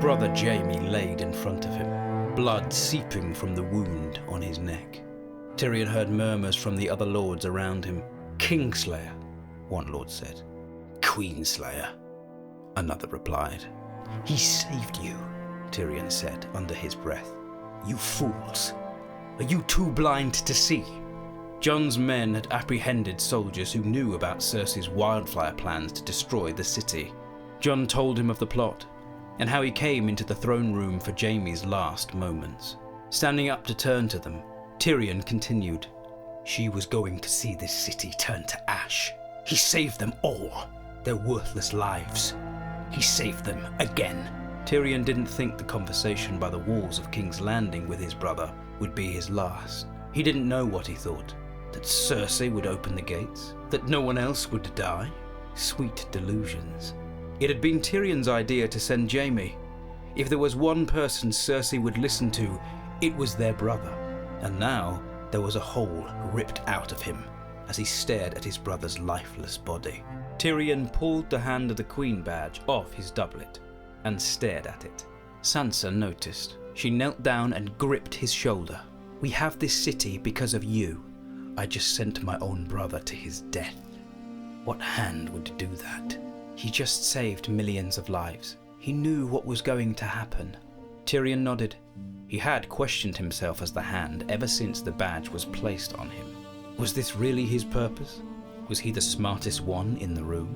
brother Jaime laid in front of him, blood seeping from the wound on his neck. Tyrion heard murmurs from the other lords around him. "Kingslayer," one lord said. "Queenslayer," another replied. "He saved you," Tyrion said under his breath. "You fools! Are you too blind to see?" Jon's men had apprehended soldiers who knew about Cersei's wildfire plans to destroy the city. Jon told him of the plot, and how he came into the throne room for Jaime's last moments. Standing up to turn to them, Tyrion continued, "She was going to see this city turn to ash. He saved them all, their worthless lives. He saved them again." Tyrion didn't think the conversation by the walls of King's Landing with his brother would be his last. He didn't know what he thought. That Cersei would open the gates? That no one else would die? Sweet delusions. It had been Tyrion's idea to send Jaime. If there was one person Cersei would listen to, it was their brother. And now there was a hole ripped out of him as he stared at his brother's lifeless body. Tyrion pulled the hand of the Queen badge off his doublet and stared at it. Sansa noticed. She knelt down and gripped his shoulder. "We have this city because of you. I just sent my own brother to his death." What hand would do that? He just saved millions of lives. He knew what was going to happen. Tyrion nodded. He had questioned himself as the hand ever since the badge was placed on him. Was this really his purpose? Was he the smartest one in the room?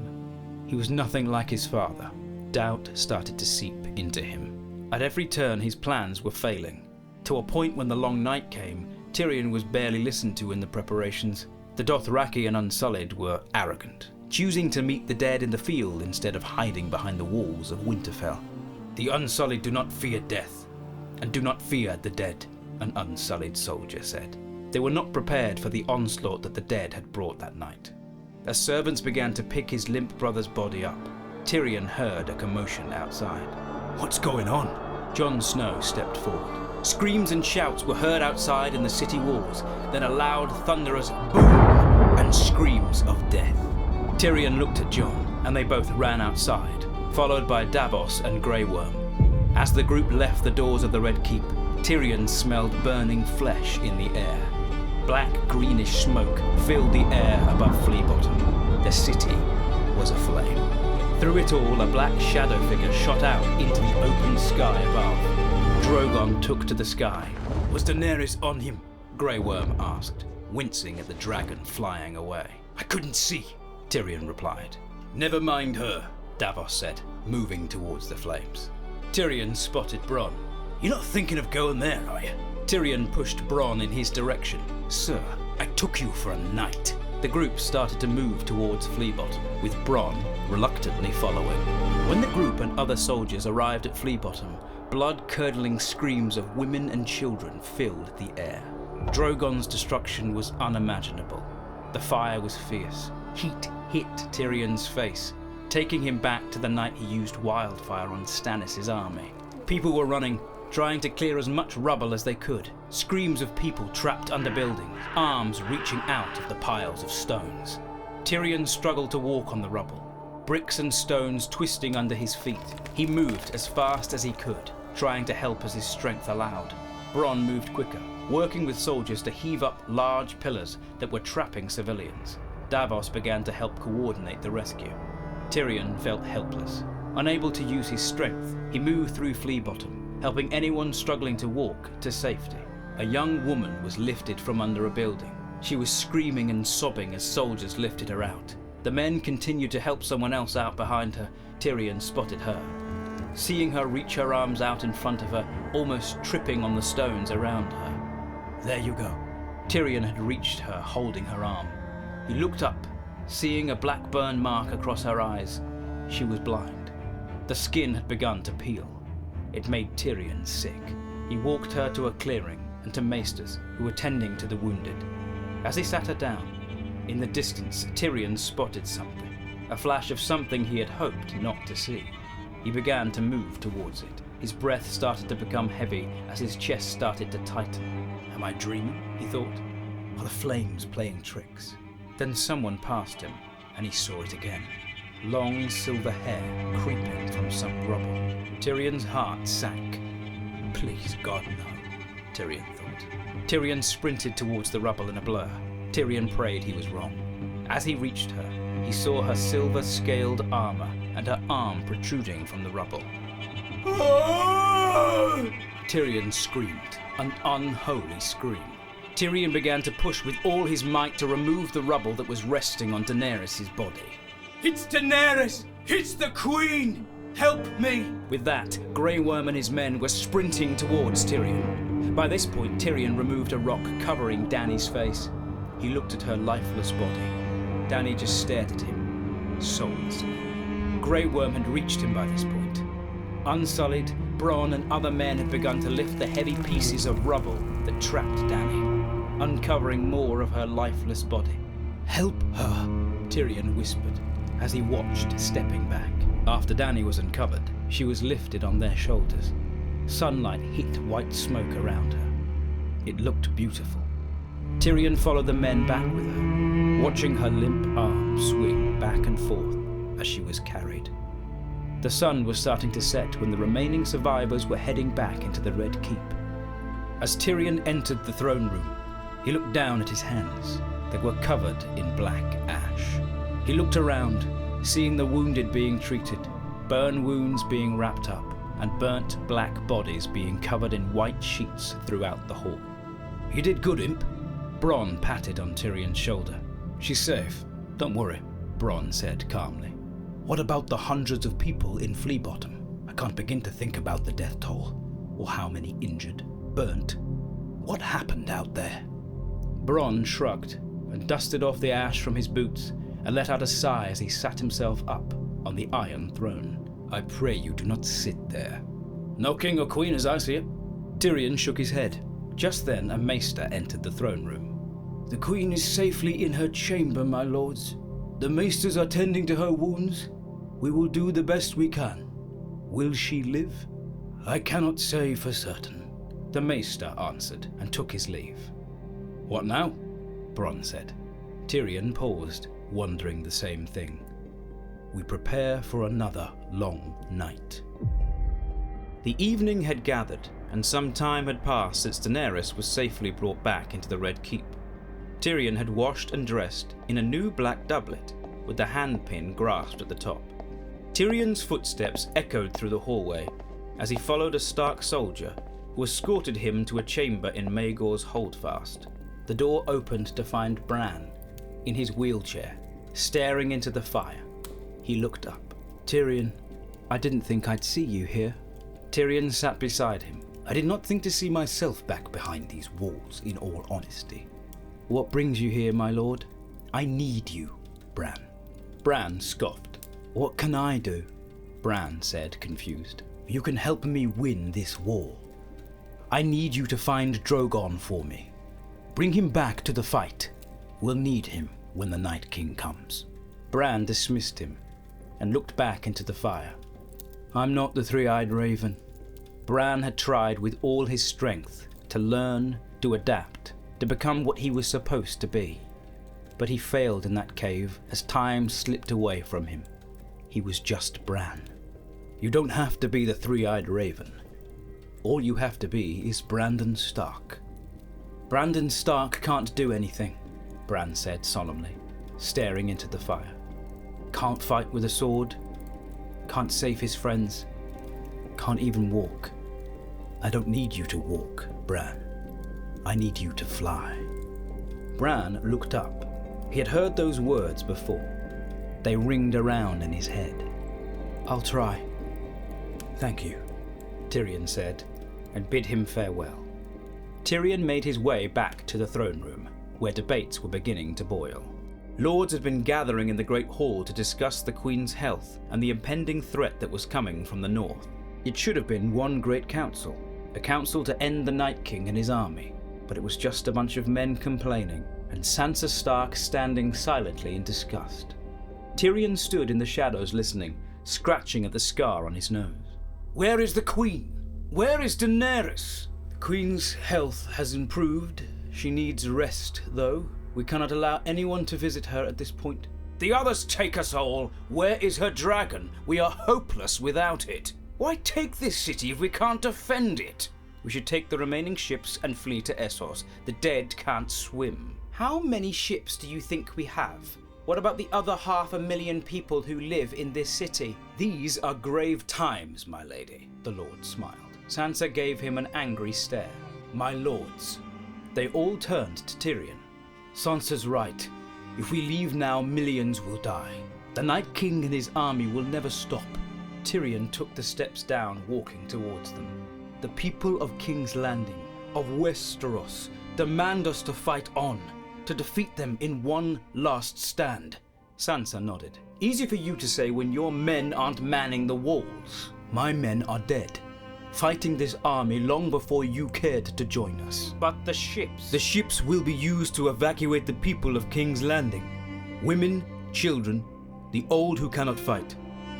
He was nothing like his father. Doubt started to seep into him. At every turn his plans were failing. To a point when the long night came, Tyrion was barely listened to in the preparations. The Dothraki and Unsullied were arrogant, choosing to meet the dead in the field instead of hiding behind the walls of Winterfell. "The Unsullied do not fear death, and do not fear the dead," an Unsullied soldier said. They were not prepared for the onslaught that the dead had brought that night. As servants began to pick his limp brother's body up, Tyrion heard a commotion outside. "What's going on?" Jon Snow stepped forward. Screams and shouts were heard outside in the city walls, then a loud, thunderous boom and screams of death. Tyrion looked at Jon, and they both ran outside, followed by Davos and Grey Worm. As the group left the doors of the Red Keep, Tyrion smelled burning flesh in the air. Black greenish smoke filled the air above Flea Bottom. The city was aflame. Through it all, a black shadow figure shot out into the open sky above. Drogon took to the sky. "Was Daenerys on him?" Grey Worm asked, wincing at the dragon flying away. "I couldn't see," Tyrion replied. "Never mind her," Davos said, moving towards the flames. Tyrion spotted Bronn. "You're not thinking of going there, are you?" Tyrion pushed Bronn in his direction. "Sir, I took you for a night." The group started to move towards Flea Bottom, with Bronn reluctantly following. When the group and other soldiers arrived at Flea Bottom, blood-curdling screams of women and children filled the air. Drogon's destruction was unimaginable. The fire was fierce. Heat hit Tyrion's face, taking him back to the night he used wildfire on Stannis' army. People were running, trying to clear as much rubble as they could. Screams of people trapped under buildings, arms reaching out of the piles of stones. Tyrion struggled to walk on the rubble, bricks and stones twisting under his feet. He moved as fast as he could, trying to help as his strength allowed. Bronn moved quicker, working with soldiers to heave up large pillars that were trapping civilians. Davos began to help coordinate the rescue. Tyrion felt helpless. Unable to use his strength, he moved through Flea Bottom, helping anyone struggling to walk to safety. A young woman was lifted from under a building. She was screaming and sobbing as soldiers lifted her out. The men continued to help someone else out behind her. Tyrion spotted her. Seeing her reach her arms out in front of her, almost tripping on the stones around her. "There you go." Tyrion had reached her, holding her arm. He looked up, seeing a black burn mark across her eyes. She was blind. The skin had begun to peel. It made Tyrion sick. He walked her to a clearing and to maesters who were tending to the wounded. As he sat her down, in the distance Tyrion spotted something, a flash of something he had hoped not to see. He began to move towards it. His breath started to become heavy as his chest started to tighten. "Am I dreaming?" he thought. "Are the flames playing tricks?" Then someone passed him, and he saw it again. long silver hair creeping from some rubble. Tyrion's heart sank. Please, God, no, Tyrion thought. Tyrion sprinted towards the rubble in a blur. Tyrion prayed he was wrong. As he reached her, he saw her silver-scaled armor and her arm protruding from the rubble. Tyrion screamed, an unholy scream. Tyrion began to push with all his might to remove the rubble that was resting on Daenerys' body. "It's Daenerys! It's the Queen! Help me!" With that, Grey Worm and his men were sprinting towards Tyrion. By this point, Tyrion removed a rock covering Dany's face. He looked at her lifeless body. Dany just stared at him, soulless. Grey Worm had reached him by this point. Unsullied, Bronn and other men had begun to lift the heavy pieces of rubble that trapped Dany, uncovering more of her lifeless body. "Help her," Tyrion whispered as he watched, stepping back. After Dany was uncovered, she was lifted on their shoulders. Sunlight hit white smoke around her. It looked beautiful. Tyrion followed the men back with her, watching her limp arms swing back and forth as she was carried. The sun was starting to set when the remaining survivors were heading back into the Red Keep. As Tyrion entered the throne room, he looked down at his hands that were covered in black ash. He looked around, seeing the wounded being treated, burn wounds being wrapped up, and burnt black bodies being covered in white sheets throughout the hall. "You did good, imp." Bronn patted on Tyrion's shoulder. "She's safe. Don't worry," Bronn said calmly. "What about the hundreds of people in Flea Bottom? I can't begin to think about the death toll, or how many injured, burnt. What happened out there?" Bronn shrugged and dusted off the ash from his boots and let out a sigh as he sat himself up on the Iron Throne. "I pray you do not sit there. No king or queen as I see it." Tyrion shook his head. Just then a maester entered the throne room. "The queen is safely in her chamber, my lords. The maesters are tending to her wounds. We will do the best we can. Will she live? I cannot say for certain." The maester answered and took his leave. "What now?" Bronn said. Tyrion paused, wondering the same thing. "We prepare for another long night." The evening had gathered, and some time had passed since Daenerys was safely brought back into the Red Keep. Tyrion had washed and dressed in a new black doublet, with the handpin grasped at the top. Tyrion's footsteps echoed through the hallway as he followed a Stark soldier who escorted him to a chamber in Maegor's holdfast. The door opened to find Bran, in his wheelchair, staring into the fire. He looked up. "Tyrion, I didn't think I'd see you here." Tyrion sat beside him. "I did not think to see myself back behind these walls, in all honesty." "What brings you here, my lord?" "I need you, Bran." Bran scoffed. "What can I do?" Bran said, confused. "You can help me win this war. I need you to find Drogon for me. Bring him back to the fight. We'll need him when the Night King comes." Bran dismissed him and looked back into the fire. "I'm not the three-eyed raven." Bran had tried with all his strength to learn, to adapt, to become what he was supposed to be. But he failed in that cave as time slipped away from him. He was just Bran. You don't have to be the three-eyed raven. All you have to be is Brandon Stark. "Brandon Stark can't do anything," Bran said solemnly, staring into the fire. "Can't fight with a sword. Can't save his friends. Can't even walk. I don't need you to walk, Bran. I need you to fly." Bran looked up. He had heard those words before. They ringed around in his head. "I'll try." "Thank you," Tyrion said, and bid him farewell. Tyrion made his way back to the throne room, where debates were beginning to boil. Lords had been gathering in the Great Hall to discuss the Queen's health and the impending threat that was coming from the north. It should have been one great council, a council to end the Night King and his army, but it was just a bunch of men complaining, and Sansa Stark standing silently in disgust. Tyrion stood in the shadows listening, scratching at the scar on his nose. "Where is the Queen? Where is Daenerys?" "The Queen's health has improved. She needs rest, though. We cannot allow anyone to visit her at this point. The others take us all. Where is her dragon? We are hopeless without it. Why take this city if we can't defend it? We should take the remaining ships and flee to Essos. The dead can't swim. How many ships do you think we have? What about the other 500,000 people who live in this city? These are grave times, my lady, the Lord smiled. Sansa gave him an angry stare. My lords. They all turned to Tyrion. Sansa's right. If we leave now, millions will die. The Night King and his army will never stop. Tyrion took the steps down, walking towards them. The people of King's Landing, of Westeros, demand us to fight on, to defeat them in one last stand. Sansa nodded. Easy for you to say when your men aren't manning the walls. My men are dead, fighting this army long before you cared to join us. But the ships? The ships will be used to evacuate the people of King's Landing. Women, children, the old who cannot fight.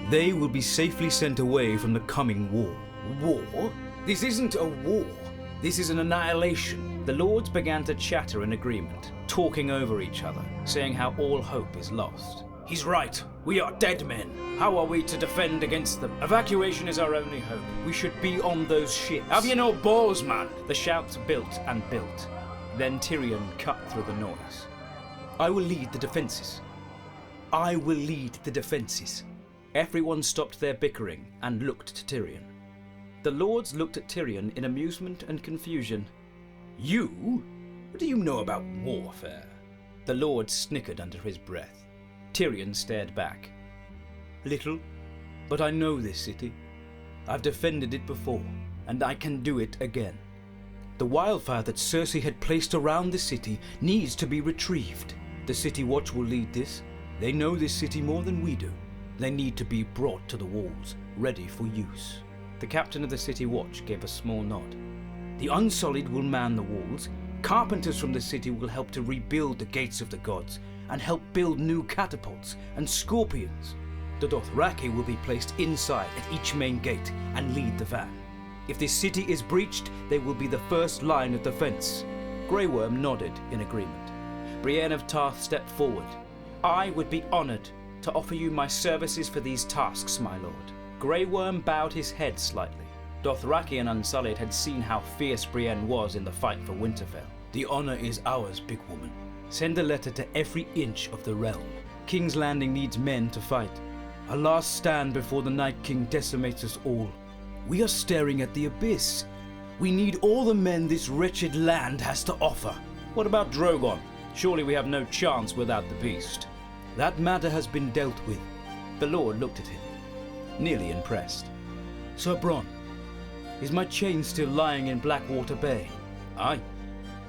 They will be safely sent away from the coming war. War? This isn't a war. This is an annihilation. The lords began to chatter in agreement, talking over each other, saying how all hope is lost. He's right. We are dead men. How are we to defend against them? Evacuation is our only hope. We should be on those ships. Have you no balls, man? The shouts built and built. Then Tyrion cut through the noise. I will lead the defences. I will lead the defences. Everyone stopped their bickering and looked to Tyrion. The lords looked at Tyrion in amusement and confusion. You? What do you know about warfare? The lord snickered under his breath. Tyrion stared back. Little, but I know this city. I've defended it before, and I can do it again. The wildfire that Cersei had placed around the city needs to be retrieved. The City Watch will lead this. They know this city more than we do. They need to be brought to the walls, ready for use. The captain of the City Watch gave a small nod. The Unsullied will man the walls. Carpenters from the city will help to rebuild the gates of the gods and help build new catapults and scorpions. The Dothraki will be placed inside at each main gate and lead the van. If this city is breached, they will be the first line of defense. Grey Worm nodded in agreement. Brienne of Tarth stepped forward. I would be honored to offer you my services for these tasks, my lord. Grey Worm bowed his head slightly. Dothraki and Unsullied had seen how fierce Brienne was in the fight for Winterfell. The honor is ours, big woman. Send a letter to every inch of the realm. King's Landing needs men to fight. A last stand before the Night King decimates us all. We are staring at the abyss. We need all the men this wretched land has to offer. What about Drogon? Surely we have no chance without the beast. That matter has been dealt with. The lord looked at him, nearly impressed. Sir Bronn, is my chain still lying in Blackwater Bay? Aye.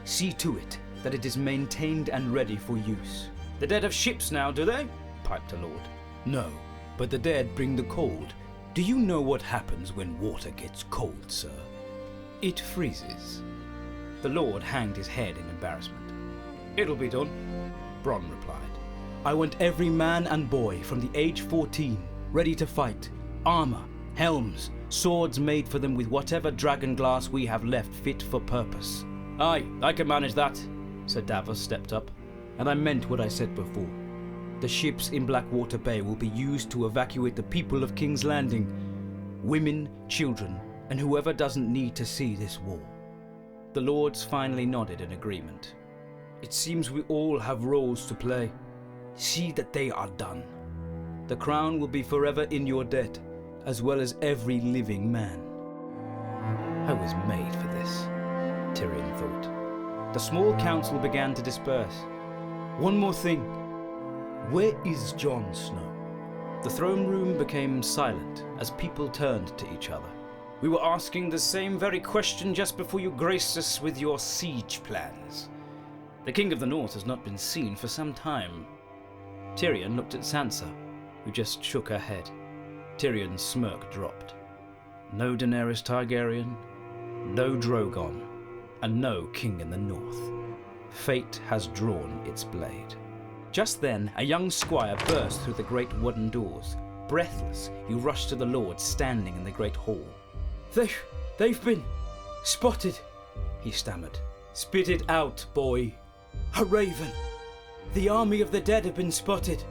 See to it that it is maintained and ready for use. The dead have ships now, do they? Piped a lord. No, but the dead bring the cold. Do you know what happens when water gets cold, sir? It freezes. The lord hanged his head in embarrassment. It'll be done, Bronn replied. I want every man and boy from the age 14 ready to fight. Armor, helms, swords made for them with whatever dragon glass we have left fit for purpose. Aye, I can manage that, Sir Davos stepped up, and I meant what I said before. The ships in Blackwater Bay will be used to evacuate the people of King's Landing, women, children, and whoever doesn't need to see this war. The lords finally nodded in agreement. It seems we all have roles to play. See that they are done. The crown will be forever in your debt, as well as every living man. I was made for this, Tyrion thought. The small council began to disperse. One more thing. Where is Jon Snow? The throne room became silent as people turned to each other. We were asking the same very question just before you graced us with your siege plans. The King of the North has not been seen for some time. Tyrion looked at Sansa, who just shook her head. Tyrion's smirk dropped. No Daenerys Targaryen, no Drogon, and no King in the North. Fate has drawn its blade. Just then, a young squire burst through the great wooden doors. Breathless, he rushed to the lord standing in the great hall. They've been spotted, he stammered. Spit it out, boy. A raven. The army of the dead have been spotted.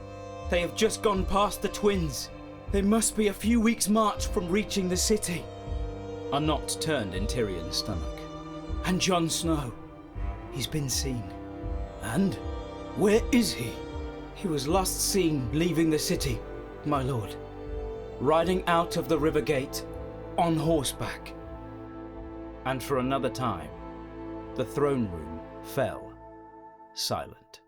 They have just gone past the twins. They must be a few weeks' march from reaching the city. A knot turned in Tyrion's stomach. And Jon Snow. He's been seen. And where is he? He was last seen leaving the city, my lord. Riding out of the river gate, on horseback. And for another time, the throne room fell silent.